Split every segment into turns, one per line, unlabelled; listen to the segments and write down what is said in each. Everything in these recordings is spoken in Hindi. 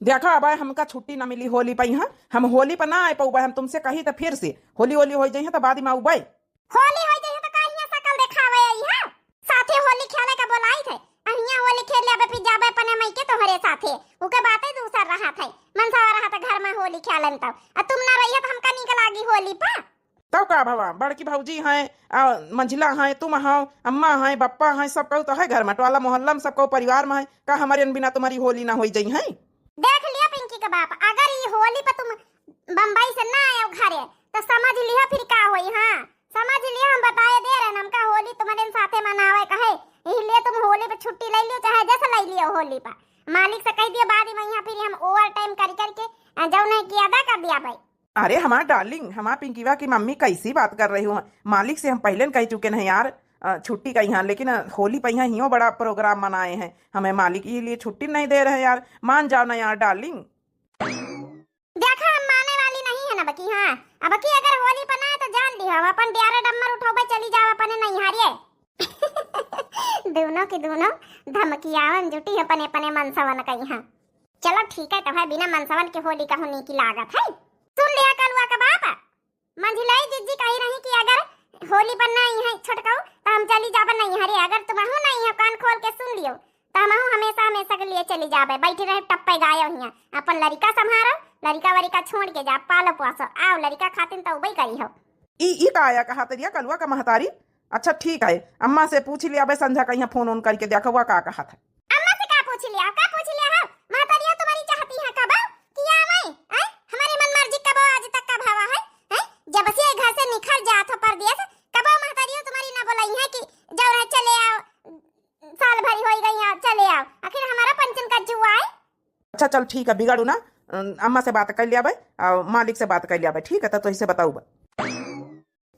देखा अब हमका छुट्टी ना मिली होली पर यहाँ हम होली पर ना आए पाऊ हम तुमसे कही तो फिर से होली होली हो जाइए तो बाद में आऊ
होली हो जाइए तो काहिया सकल देखावे आई हां साथे होली खेले का बोलाई थे अहिया होली खेल लेबे फिर जाबे पने मई के तोहरे साथे ओके बातें दूसर रहा थे मनसा रहा था घर में होली खेलन तब तुम ना रहिए तो हमका निक लागी होली पर
तब का भवा बड़की भौजी हैं मंझिला हैं तुम हो अम्मा हैं बप्पा हैं सब कहू तो है घर में टोला मोहल्ला में सब कहू परिवार में है का हमारे बिना तुम्हारी होली ना हो जाई है।
देख लिया पिंकी का बाप अगर ये होली पर तुम बम्बई से ना आए घरे तो समझ लिया फिर का होई। हां समझ लिया हम बताए दे रहे हमका होली तुम्हारे साथे मनावे कहे इसलिए तुम होली पे छुट्टी ले लियो चाहे जैसे ले लियो होली पर मालिक से कह दिया बाद में यहाँ फिर हम ओवर टाइम कर करके जो नहीं किया अदा कर दिया भाई।
अरे हमारा डार्लिंग हमारा पिंकीवा की मम्मी कैसी बात कर रही हूँ मालिक से हम पहले कह चुके हैं यार छुट्टी का यहाँ लेकिन होली पर यहाँ ही बड़ा प्रोग्राम मनाए हैं हमें मालिक के लिए छुट्टी नहीं दे रहे हैं यार मान जाओ ना यार डार्लिंग।
देखा हम माने वाली नहीं है ना बकी। हाँ अब बकी अगर होली पर ना है तो जान ली हम अपन प्यारे डम्मर उठाओ चली जाओ अपने नहीं हारिए दोनों की दोनों धमकियावन जुटी अपने अपने मनसवन का यहाँ। चलो ठीक है तो भाई बिना मनसवन के होली का होने की लागत है। सुन लिया कलुआ का बाप मंझिलाई जिज्जी कही रही कि अगर होली पर नहीं है छटकाओ तो हम चली जाबे नहीं हरे अगर तुम हो नहीं है कान खोल के सुन लियो तो हम हमेशा हमेशा के लिए चली जाबे बैठे रहे टप्पे गायो हिया अपन लड़का संभारो लड़का वरिका छोड़ के जा पालो पोसो आओ लड़का खातिन तो उबई करी हो
ई का आया कहा तरिया कलुआ का महतारी। अच्छा ठीक है अम्मा से पूछ लिया बे संध्या कहीं फोन ऑन करके देखा हुआ का कहा था।
अम्मा से का पूछ लिया हो महतारिया तुम्हारी चाहती है कब किया मैं हमारी मन मर्जी कब आज तक का भावा है जब से घर से निकल जात हो परदेश कब महतारिया तुम्हारी ना बोलाई है कि जाओ रहे चले आओ साल भरी हो गई है चले आओ आखिर हमारा पंचन का जुआ है।
अच्छा चल ठीक है बिगाड़ू ना अम्मा से बात कर लिया भाई मालिक से बात कर लिया भाई ठीक है तो इसे बताऊ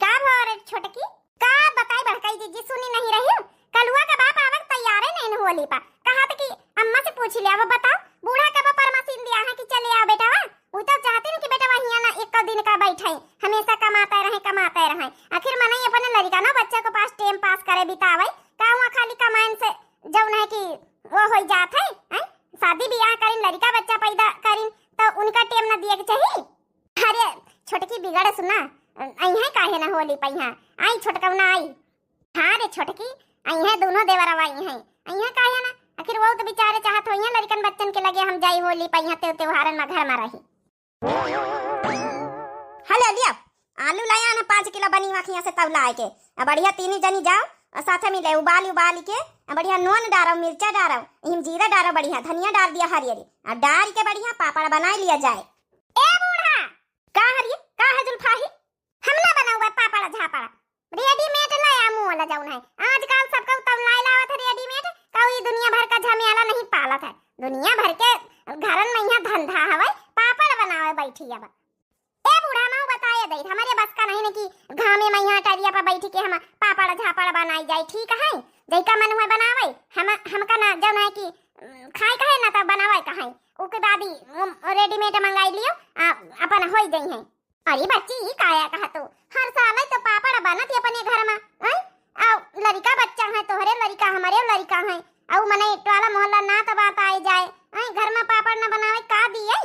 का भौरे छोटकी का बताई बड़काई जी सुनी नहीं रही कलुआ का बाप आवक तैयार है नहीं होली पर कहा था कि अम्मा से पूछ लिया वो बताओ बूढ़ा कब परमसीन दिया है कि चले आओ बेटा वो तो चाहते हैं कि बेटा वहिया ना एक दिन का बैठे हमेशा कमाते रहे आखिर मने अपने लड़का ना बच्चे को पास टाइम पास करे बितावे का हुआ खाली कमाइन से जब नहीं कि वो हो जात है शादी ब्याह करिन लड़का बच्चा पैदा करिन तो उनका टाइम ना दिए के चाहिए। अरे छोटकी बिगड़ सुना आई है काहे ना होली पहिया आई छोटकवना आई। हां रे छोटकी आई है दोनों देवरवा आई है काहे ना आखिर वो तो बेचारे चाहत होइया लड़कन बच्चन के लगे हम जाई होली पहिया त्योहारन में घर में रही। हले लिया आलू लाया ना 5 किलो बनी वाखिया से तब लाए के बढ़िया तीनी जनी जाओ और साथे मिले उबाल के बढ़िया नून डारो मिर्चा डारो हिम जीरा डारो बढ़िया धनिया डाल दिया हरी और डाल के बढ़िया पापड़ बना लिया जाए। ए बूढ़ा का हरी का है जुल्फाही हमला बनाओ पापड़ झापड़ रेडीमेड लाया मुंह वाला जाऊन है आजकल सबका तब लाई लावत है रेडीमेड कोई दुनिया भर का झमेला नहीं पालत है दुनिया भर के घरन में यहाँ धंधा हवे पापड़ बनावे बैठी अब। ए बूढ़ा मां बताए दे हमारे बस का नहीं कि घामे में यहाँ टरिया पर बैठी के हम पापड़ झापड़ बनाई जाए ठीक है जैका मन हुए बनावे हमका ना जब है कि खाए कहे ना तब बनावे कहे ओके बाद ही रेडीमेड मंगाई लियो अपन होई गई है। अरे बच्ची काया कहा तो हर साल तो पापड़ बनत अपने घर में लड़का बच्चा है तोहरे लड़का हमारे लड़का है औ मने टोला मोहल्ला ना तो बात आई जाए घर में पापड़ ना बनावे का दिए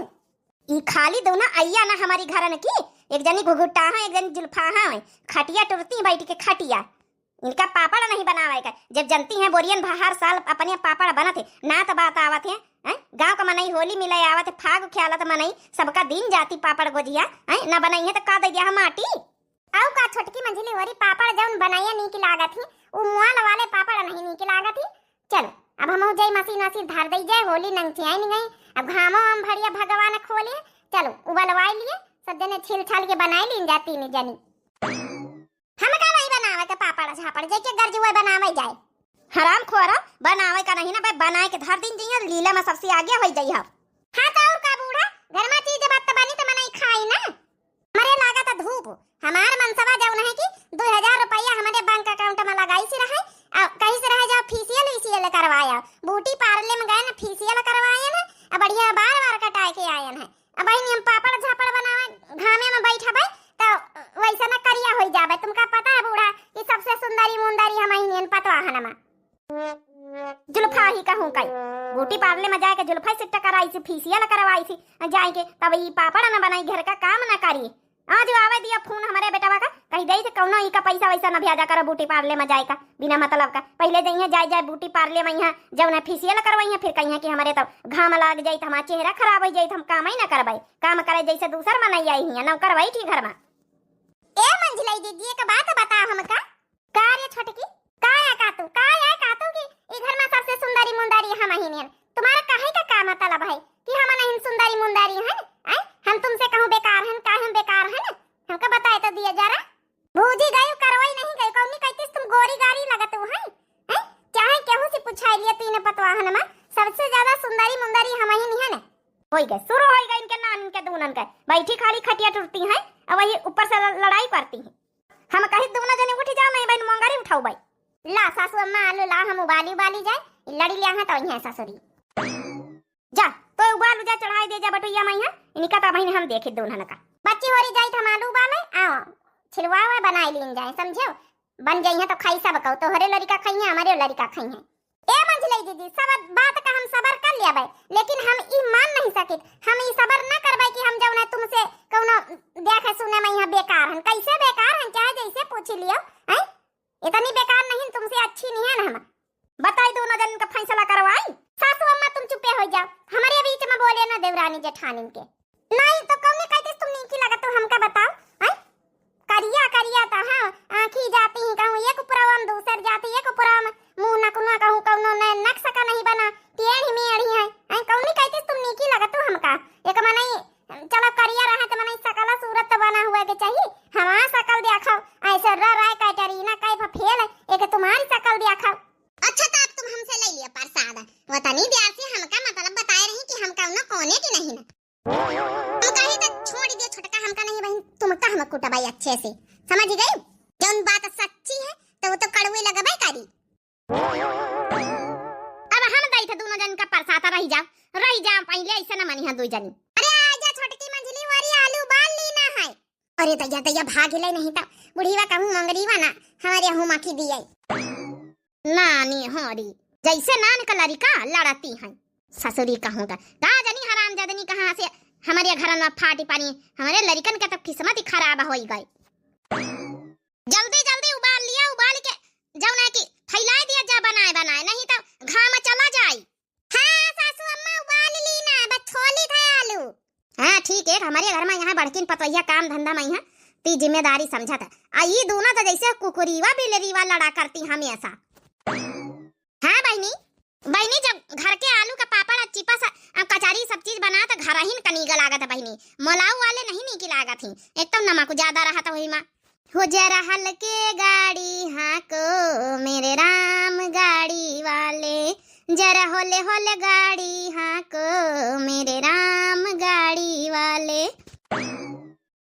ई खाली दो ना अय्या ना हमारी घर न की एक जनी घुघुट्टा है एक जनी जुल्फा है खटिया टुरती बैठ के खटिया इनका पापड़ नहीं बनावे का जब जनती है बोरियन हर साल अपने पापड़ बनत है ना तो बात आवत है गांव का मनई होली मिले आवत है फाग ख्यालत मनई सबका दिन जाती पापड़ गोजिया ना बनाई है तो का दे दिया हम माटी आउ का छोटकी मंझली होरी पापड़ जौन बनाया नहीं की लागत थी वो मुआल वाले पापड़ नहीं नी की लागत थी। चलो अब हम हो जाई मसीन धार दई जाए होली नंगचियाई नहीं गई अब घामो हम भड़िया भगवान खोले चलो उबलवाई लिए सब जने छिल छाल के बनाई ली जाती नहीं जनी हम का नहीं बनावे के पापड़ झापड़ जे के गरजुए बनावे जाए हराम खोरा बनावे का नहीं ना भाई बनाए के धर दिन जइया लीला में सबसे आगे हो जाई हम। हां तो और का बूढ़ा घर में चीज बात बनी तो मने खाई ना मरे लागत धूप हमार मनसवा जाऊ नहीं कि 2000 रुपया हमारे बैंक अकाउंट में लगाई से रहे कहीं से रहे जा फेशियल करवाया बूटी पार्लर में गए ना फेशियल करवाया ना बढ़िया बार कटाए के आए हैं अब हम पापड़ झापड़ बनावे घामे में बैठा भाई तो वैसा ना करिया हो जावे तुमका पता है बूढ़ा कि सबसे सुंदरी मुंदरी हम ही पतवा हनमा जुल्फा ही कहूं कई ब्यूटी पार्लर में जाके जुल्फा से टकराई से फेशियल करवाई थी जाए के तब ई पापड़ न बनाई घर का काम न करी आज आवे दिया फोन हमारे बेटवा का कही दे कौनो ई का पैसा वैसा न भेजा कर ब्यूटी पार्लर में जाए का बिना मतलब का पहले जइए जाए ब्यूटी पार्लर में यहाँ जब न फेशियल करवाई फिर कहीं कि हमारे तब घाम लग जाई हमारा चेहरा खराब हो जाई हम काम ही न करवाई काम करे जैसे दूसर में नहीं आई न करवाई थी घर में ए मंजिला दीदी एक बात बता हमका का रे छोटकी का है का तू की ई घर में सबसे सुंदरी मुंदारी हम ही ने तुम्हारा काहे का मतलब है कि हम नहीं सुंदरी मुंदारी हैं हम तुमसे कहूं बेकार हैं का हम बेकार हैं हमका बताए तो दिया जरा भूजी गई करवाई नहीं गई कौनी कहती तुम गोरी गारी लगत हो हैं चाहे केहू से पूछाई लिया तीन पतवाहन में सबसे ज्यादा सुंदरी मुंदारी हम ही नहीं है ना होई गए शुरू हो गए इनके नान के दूनन के बैठी खाली खटिया टूटती हैं और वही ऊपर से लड़ाई करती हैं हम कहीं दोनों जने उठ जाओ नहीं बहन मंगारी उठाओ भाई ला सासू अम्मा आलू ला हम उबाली जाए लड़ी लिया है तो यहाँ ससुरी जा तो उबाल जा चढ़ाई दे जा बटुइया मैया इनका तो बहन हम देखे दोनों का बच्ची होरी जाई हम आलू उबाले आओ छिलवा हुआ बनाई लीन जाए समझो बन जाइए तो खाई सब कहो तो हरे लड़का खाइए हमारे लड़का खाइए ए मंझले दीदी सब बात का हम सबर कर लिया भाई लेकिन हम ई मान नहीं सके हम ई सबर न करबै कि हम जब ना तुमसे कौनो देखे सुने में यहाँ बेकार हैं कैसे बेकार हैं चाहे जैसे पूछ लियो हैं इतनी बेकार नहीं तुमसे अच्छी नहीं है ना हम बताई दोनों जन का फैसला करवाई सासू अम्मा तुम चुपे हो जाओ हमारे बीच में बोले ना देवरानी जेठानी के नहीं तो कौन कहते तुम नहीं की लगा तो हमका बताओ हैं करिया तो हाँ आंखी जाती हैं कहूं एक पुराम दूसर जाती एक पुराम मुंह नकुना कहूं कौनो न नक्शा का नहीं बना टेढ़ी मेढ़ी है कौन कहते तुम नहीं की लगा तो हमका एक मनाई चलो करिया रहा तो मनाई सकला सूरत तो बना हुआ के चाहिए हमारा शकल देखो ऐसा राय कैटरीना कैफ फेल एक तुम्हारी शकल देखो अच्छा तो अब तुम हमसे ले लिया प्रसाद वतनी ब्याह से हमका मतलब बताए रही कि हम कौनो कोने की नहीं ना हम कहे तो छोड़ दिया छोटका हमका नहीं बहन तुमका हम कुटबाई अच्छे से समझ गई जौन बात सच्ची है तो वो तो कड़वे लगबाई करी अब हम दई थे दोनों जन का प्रसाद रह जा पहले ऐसे ना मनी है दो जनी अरे आजा छोटकी मंझली वाली आलू बाल लीना है अरे तैया भाग ले नहीं तो बुढ़ीवा कहूं मंगरीवा ना हमारे हूं माखी दिए नानी हरी जैसे नान का लड़का लड़ती है ससुरी कहूंगा का जनी हराम जदनी कहां से हमारे घर में फाटी पानी हमारे लड़कन का तो किस्मत ही खराब हो गई जल्दी उबाल लिया उबाल के जौना की फैला दिया जा बनाए नहीं तो घाम चला जाए हां सासू अम्मा उबाल ली ना बस छोली था आलू हां ठीक है हमारे घर में यहाँ बड़किन पतोहिया काम धंधा में है ती जिम्मेदारी समझा था ये दोनों तो जैसे कुकुरीवा बिलरीवा लड़ा करती हमेशा हां बहनी जब घर के आलू का पापड़ चिपा सा कचौरी सब चीज बना तो घर ही कनीगा लागत बहनी मोलाऊ वाले नहीं की लागत ही एकदम नमक ज्यादा रहा था वही मां हो जरा हल्के गाड़ी हाँ को मेरे राम गाड़ी वाले जरा होले होले गाड़ी हाँ को मेरे राम गाड़ी वाले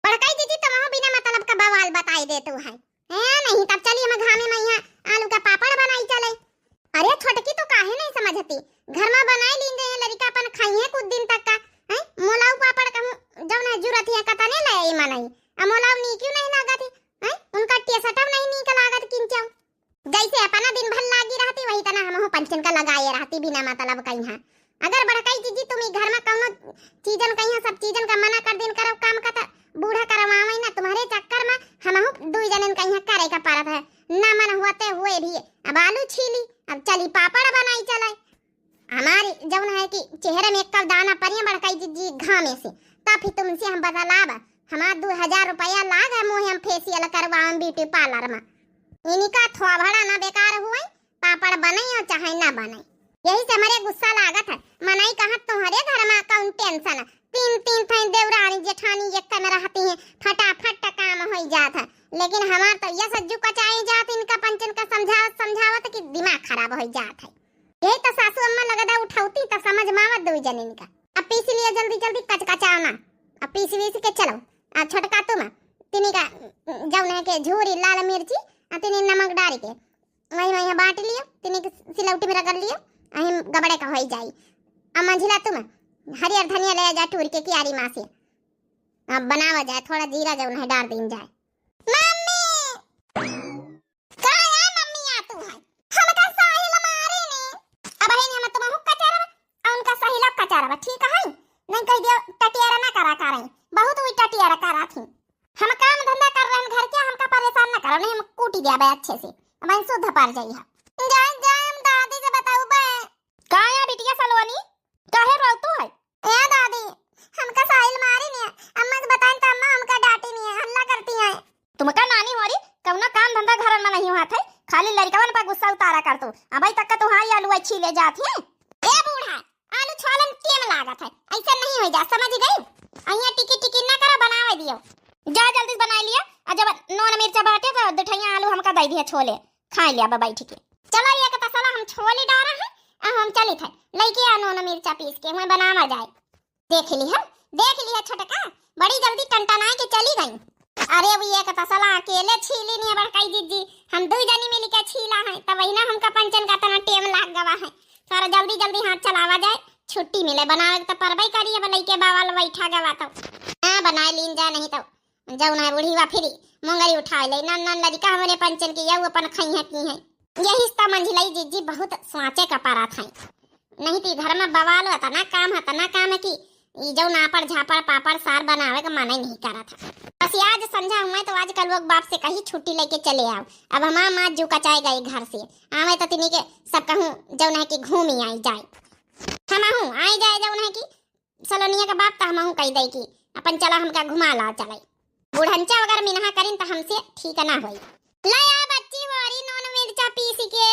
बड़काई दीदी तुम बिना मतलब का बवाल बताई दे तू है नहीं तब चलिए हम घामे में यहाँ आलू का पापड़ बनाई चले अरे छोटकी तो काहे नहीं समझती घर में बनाई लींदे हैं लड़का अपन खाई है कुछ दिन तक का हैं मोलाऊ पापड़ कहूं जब ना जरूरत है कता नहीं ले मनाई आ मोलाऊ नी क्यों नहीं लागत है उनका टेसटव नहीं नी का लागत किंचौ जैसे अपना दिन भर लागी रहती वही तना हम हो पंचन का लगाए रहती बिना मतलब कहीं हां अगर बड़काई जीजी तुम घर में कौनो चीजन कहीं सब चीजन का मना कर दिन करो काम का बूढ़ा करवावे ना तुम्हारे चक्कर में हम हो दो जनन कहीं करे का पारत है ना मन होते हुए भी अब आलू छीली अब चली पापड़ बनाई चले हमारी जौन है कि चेहरे में एक दाना परिया बड़काई जी घामे से तब फिर तुमसे हम बदलाब हमारा 2000 रुपया लाग है मोहे हम फेशियल करवाऊं ब्यूटी पार्लर में इनका थोड़ा भड़ा ना बेकार हुए पापड़ बने और चाहे ना बने यही से हमारे गुस्सा लागत है मनाई कहा तुम्हारे घर में कौन टेंशन तीन थे देवरानी जेठानी एक में रहती हैं फटाफट काम हो जाता है लेकिन हमार तो यह सज्जू कचाई जात इनका पंचन का समझावत कि दिमाग खराब हो जात है यही तो सासू अम्मा लगदा उठाउती तो समझ मावत दो जनिन का अब पीस लिया जल्दी कचकचाना अब पीस के चलो आ छोटका तुम तिनी का जौने के झूरी लाल मिर्ची आ तिनी नमक डाल के वही बांट लियो तिनी के सिलौटी में रगड़ लियो अही गबड़े का होई जाई आ मंझिला तुम हरियर धनिया ले जा टूर के कियारी मां से अब बनावा जाए थोड़ा जीरा जौन है डाल दिन जाए मम्मी का है मम्मी आ तू है हम का साहिल मारे ने आवा ठीक है नहीं कह दियो टटियारा ना करा करई बहुत हुई टटियारा करा थी हम काम धंधा कर रहे हैं घर के हमका परेशान ना करो नहीं हम कूटी दिया अच्छे से अब हम शुद्ध पार जाई है जाए जाए हम दादी से बताऊ बे का या बिटिया सलोनी काहे रोतू है ए दादी हमका साहिल मारी नहीं अम्मा से बताएं तो अम्मा हमका डांटी नहीं है हल्ला करती है तुमका नानी हो रही कौना काम धंधा घर में नहीं हुआ था खाली लड़कवन पर गुस्सा उतारा कर तू अबई तक तो हां आलू अच्छी ले जाती है ए बूढ़ा आलू छालन टेम लागत है ऐसा नहीं हो जा समझ गई अइया टिकी टिकी ना करा बनावे दियो जा जल्दी से बना लिया आ जब नून मिर्चा बाटे तो दुठैया आलू हमका दे दिया छोले खा लिया बाबा ठीक है चलो ये का तसला हम छोले डारा है आ हम चली थे लेके आ नून मिर्चा पीस के मैं बनावा जाए देख ली है छोटका बड़ी जल्दी टंटनाए के चली गई अरे वो ये का तसला अकेले छीली नहीं बड़काई जीजी हम दो जनी मिल के छीला है तब वही ना हमका पंचन का तना टेम लाग गवा है सारा जल्दी जल्दी हाथ चलावा जाए छुट्टी मिले बनावे तो परबई करी अब लइके बावल बैठा गवा तो हां बना लीन जा नहीं तो जौन है बूढ़ी वा फिरी मोंगरी उठा ले नन नन लड़का हमरे पंचन के यऊ अपन खइया की है यही हिस्सा मंझिलाई जीजी बहुत स्वाचे का पारा था नहीं तो घर में बवाल होता ना काम है कि ई जो नापड़ झापड़ पापड़ सार बनावे का मन ही नहीं करा था बस आज समझा हुआ तो आज कल लोग बाप से कहीं छुट्टी लेके चले आओ अब हमारा माँ जो कचाए गई घर से आवे तो तिनी के सब कहूँ जो है कि घूम ही आई जाए हम आई जाए जो है कि सलोनिया का बाप तो हम कही दे कि अपन चला हमका घुमा ला चले बुढ़ंचा वगैरह मिनहा करीन तो हमसे ठीक ना होई लाया बच्ची वारी नॉन मिर्चा पीस के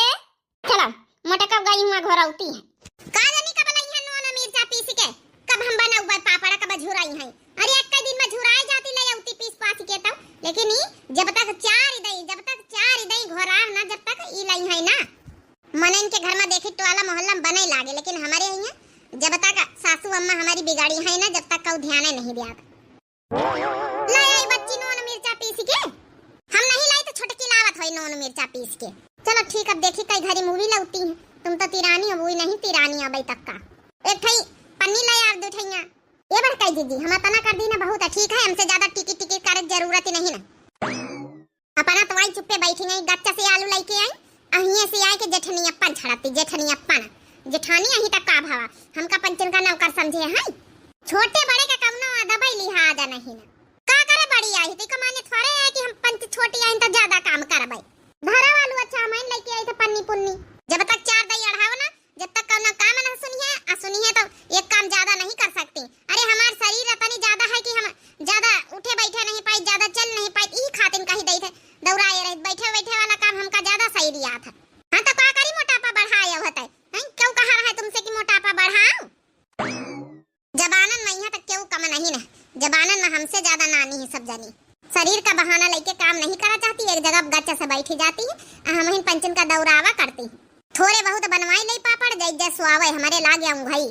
चलो मोटा कब गई हुआ घर आउती है का जानी कब बनाई है नॉन मिर्चा पीस के कब हम बनाऊ बा पापड़ा कब झुराई है अरे एक का दिन में झुराई जाती ले आउती पीस पास के तब लेकिन ई जब तक चार दई घर आ ना जब तक ई लाई है ना मनन के घर में देखी टोला मोहल्ला में बने लागे लेकिन हमारे यहाँ जब तक सासू अम्मा हमारी बिगाड़ी है ना जब तक कऊ ध्यान नहीं दिया लाई बच्ची नॉन मिर्चा पीस के हम नहीं लाई तो छोटकी लावत होई नॉन मिर्चा पीस के चलो ठीक अब देखी कई घड़ी मूवी लौटी है तुम तो तिरानी हो वही नहीं तिरानी अबई तक का एक ठई पन्नी ले आ दो ठैया ये बार कह दीजिए हम तना कर दी ना बहुत है ठीक है हमसे ज्यादा टिकट करे जरूरत ही नहीं ना अपना तो आई चुप्पे बैठी नहीं गच्चा से आलू लेके आई अहिए से आए के जेठनी अपन छड़ाती जेठनी अपन जेठानी अही तक का भावा हमका पंचन का नौकर समझे है छोटे बड़े का कवनो दबाई लिहाजा नहीं ना का करे बड़ी आई तो कमाने थोड़े है कि हम पंच छोटी आई तो ज्यादा काम करबै धारा वालू अच्छा मैं लेके आई तो पन्नी पुन्नी जब तक चार दई अढ़ाओ ना जब तक कवनो काम ना सुनिए तो एक काम ज्यादा नहीं कर सकती अरे हमार शरीर इतनी ज्यादा है कि हम ज्यादा उठे बैठे नहीं पाई ज्यादा चल नहीं पाई ई खातिन कहीं दई थे दौड़ाए रहे बैठे वाला काम हमका ज्यादा सही दिया था हां तो का करी मोटापा बढ़ाया होता है क्यों कहा रहा है तुमसे कि मोटापा बढ़ाओ जबानन में यहाँ तक क्यों कम नहीं ना जबानन में हमसे ज्यादा नानी है सब जानी शरीर का बहाना लेके काम नहीं करा चाहती एक जगह गच्चा से बैठी जाती है हम पंचन का दौरावा करती थोड़े बहुत बनवाई ले पापड़ जै सुआवे हमारे लागे भाई